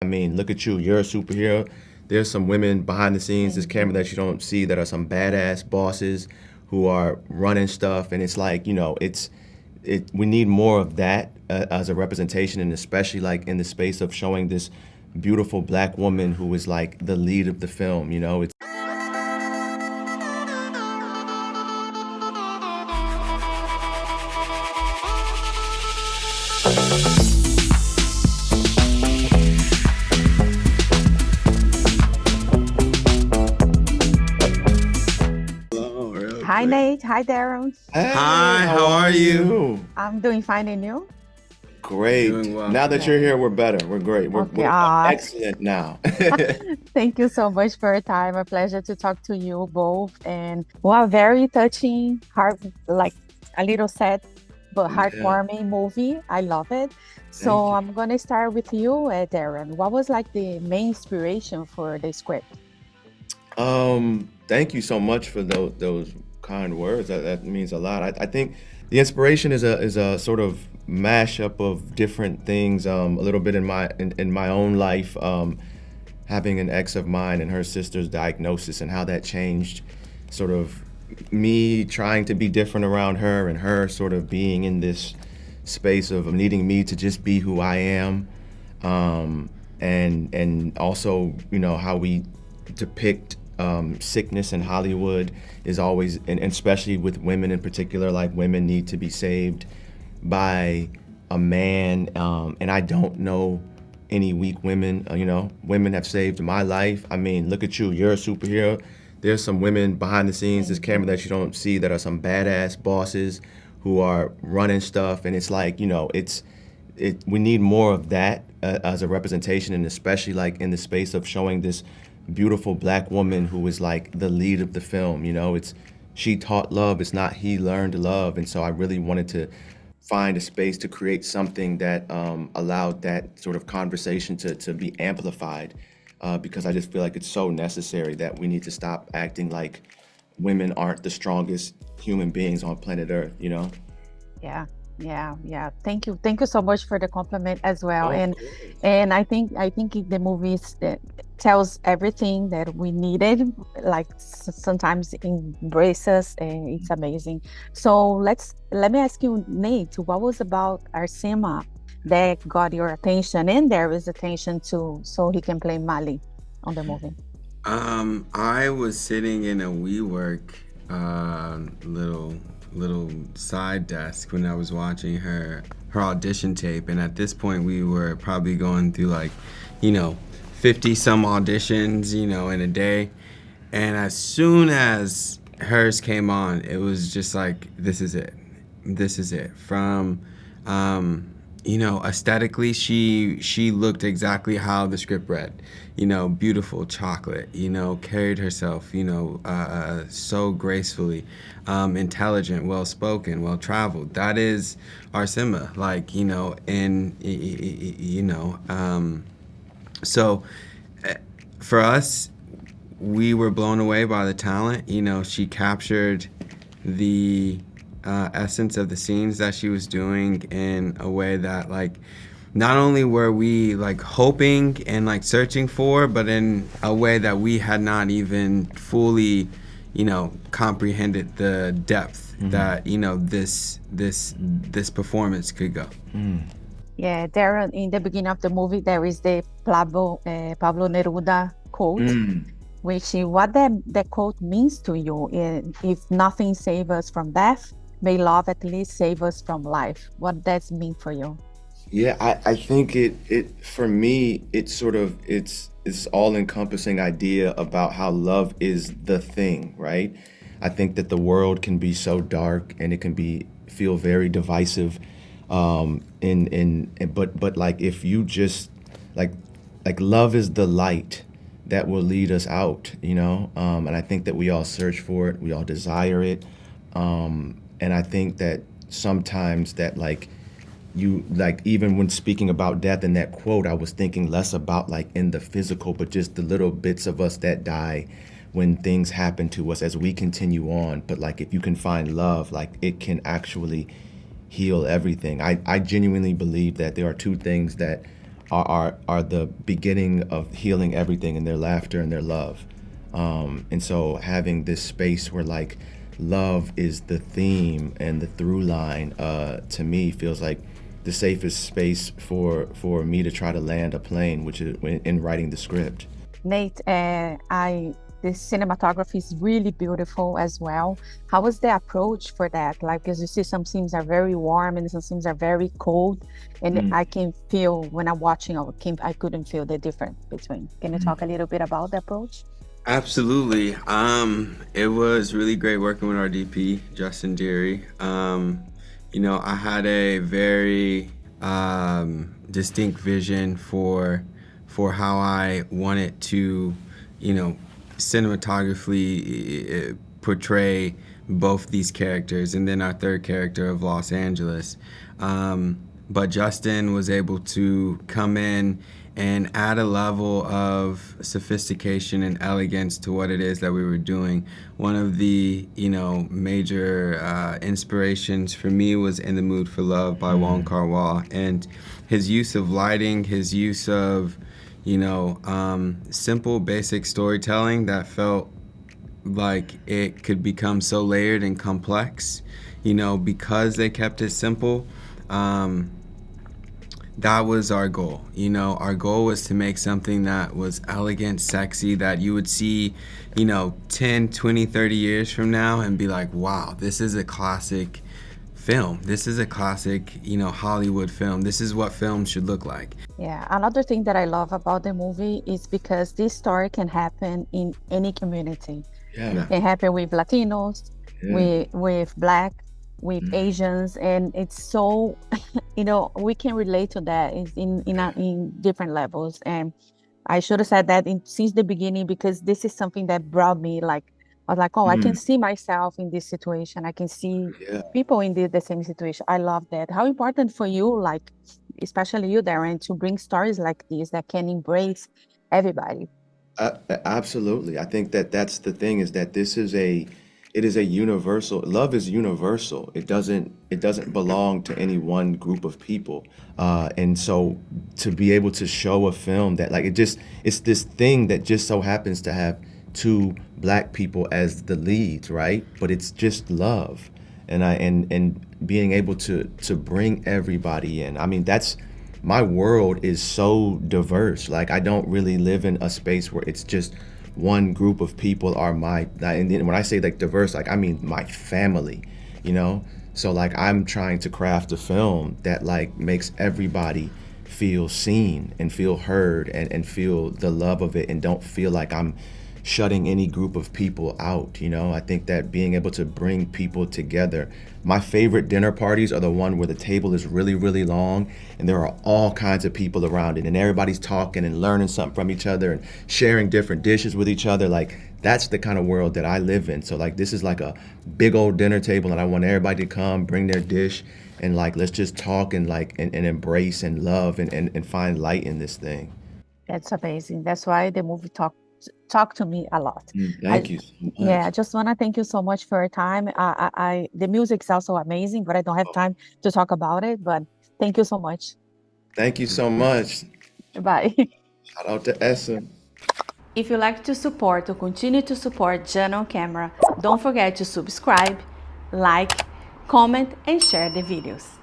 mean, look at you, you're a superhero. There's some women behind the scenes, this Thank camera you. that you don't see that are some badass bosses who are running stuff, and it's like, we need more of that as a representation, and especially like in the space of showing this beautiful black woman who is like the lead of the film. It's Oh, real Hi, quick. Nate. Hi, Darren. Hey, Hi, how how are are you? you? I'm doing fine, and you? Great. Doing well. Now that you're Yeah. here, we're better. We're great. We're, Okay. we're excellent now. Thank you so much for your time. A pleasure to talk to you both. And wow, very touching, heart, like a little sad, but Yeah, heartwarming movie. I love it. thank So you. I'm gonna start with you, Darren. What was like the main inspiration for the script? Thank you so much for those kind words. That means a lot. I think the inspiration is a sort of mashup of different things. A little bit in my own life, having an ex of mine and her sister's diagnosis and how that changed, sort of me trying to be different around her and her sort of being in this space of needing me to just be who I am, and also how we depict sickness in Hollywood is always, and especially with women in particular, like women need to be saved by a man, and I don't know any weak women. Women have saved my life. I mean, look at you, you're a superhero. There's some women behind the scenes, this Thank camera you. that you don't see, that are some badass bosses who are running stuff, and it's like, we need more of that as a representation, and especially like in the space of showing this beautiful black woman who is like the lead of the film. It's she taught love, it's not he learned love. And so I really wanted to find a space to create something that allowed that sort of conversation to be amplified, because I just feel like it's so necessary that we need to stop acting like women aren't the strongest human beings on planet Earth. Yeah, yeah. Thank you. Thank you so much for the compliment as well. Of And course. and I think the movies tells everything that we needed. Like sometimes embraces, and it's amazing. So let me ask you, Nate, what was about Arsema that got your attention, and there is attention to, so he can play Mali on the movie. I was sitting in a WeWork little side desk when I was watching her audition tape, and at this point we were probably going through like, you know, 50 some auditions, in a day. And as soon as hers came on, it was just like, this is it. This is it. From aesthetically, she looked exactly how the script read. Beautiful chocolate. Carried herself. So gracefully, intelligent, well spoken, well traveled. That is Arsema. Like and so for us, we were blown away by the talent. She captured the essence of the scenes that she was doing in a way that, like, not only were we like hoping and like searching for, but in a way that we had not even fully, comprehended the depth that this performance could go. Yeah, there in the beginning of the movie, there is the Pablo Neruda quote, which is what that quote means to you. If nothing saves us from death, may love at least save us from life. What does mean for you? Yeah, I think it for me it's sort of it's all encompassing idea about how love is the thing, right? I think that the world can be so dark and it can feel very divisive, but like if you just like love is the light that will lead us out. And I think that we all search for it, we all desire it, and I think that sometimes that like you like even when speaking about death in that quote, I was thinking less about like in the physical, but just the little bits of us that die when things happen to us as we continue on. But like if you can find love, like it can actually heal everything. I genuinely believe that there are two things that are the beginning of healing everything, and their laughter and their love. And so having this space where like love is the theme and the through line, to me feels like the safest space for me to try to land a plane, which is in writing the script. Nate, the cinematography is really beautiful as well. How was the approach for that? Like, because you see some scenes are very warm and some scenes are very cold, and I can feel when I'm watching, I couldn't feel the difference between. Can you talk a little bit about the approach? Absolutely. It was really great working with our DP, Justin Deary. I had a very distinct vision for how I wanted to, cinematographically portray both these characters, and then our third character of Los Angeles. But Justin was able to come in and add a level of sophistication and elegance to what it is that we were doing. One of the, major inspirations for me was In the Mood for Love by Wong Kar-wai, and his use of lighting, his use of, simple, basic storytelling that felt like it could become so layered and complex, because they kept it simple. That was our goal. Our goal was to make something that was elegant, sexy, that you would see, 10, 20, 30 years from now and be like, wow, this is a classic film. This is a classic, Hollywood film. This is what film should look like. Yeah, another thing that I love about the movie is because this story can happen in any community. Yeah. It can happen with Latinos, with Black, with Asians, and it's so, we can relate to that in different levels. And I should have said that since the beginning, because this is something that brought me I was like, oh, I can see myself in this situation. I can see people in the same situation. I love that. How important for you, like, especially you, Darren, to bring stories like this that can embrace everybody? Absolutely. I think that that's the thing, is that it is a universal, love is universal. It doesn't belong to any one group of people. And so to be able to show a film that like, it's this thing that just so happens to have two Black people as the leads, right? But it's just love. And being able to bring everybody in. I mean, my world is so diverse. Like, I don't really live in a space where it's just one group of people are and then when I say like diverse, like I mean my family, So like I'm trying to craft a film that like makes everybody feel seen and feel heard and feel the love of it, and don't feel like I'm shutting any group of people out. I think that being able to bring people together. My favorite dinner parties are the one where the table is really, really long and there are all kinds of people around it and everybody's talking and learning something from each other and sharing different dishes with each other. Like, that's the kind of world that I live in. So like, this is like a big old dinner table and I want everybody to come, bring their dish, and like, let's just talk and like, and embrace and love and find light in this thing. That's amazing. That's why the movie talk to me a lot. Thank you so much. Yeah, I just want to thank you so much for your time. The music is also amazing, but I don't have time to talk about it. But thank you so much. Thank you so much. Bye. Shout out to Essa. If you like to support or continue to support Jana on Camera, don't forget to subscribe, like, comment, and share the videos.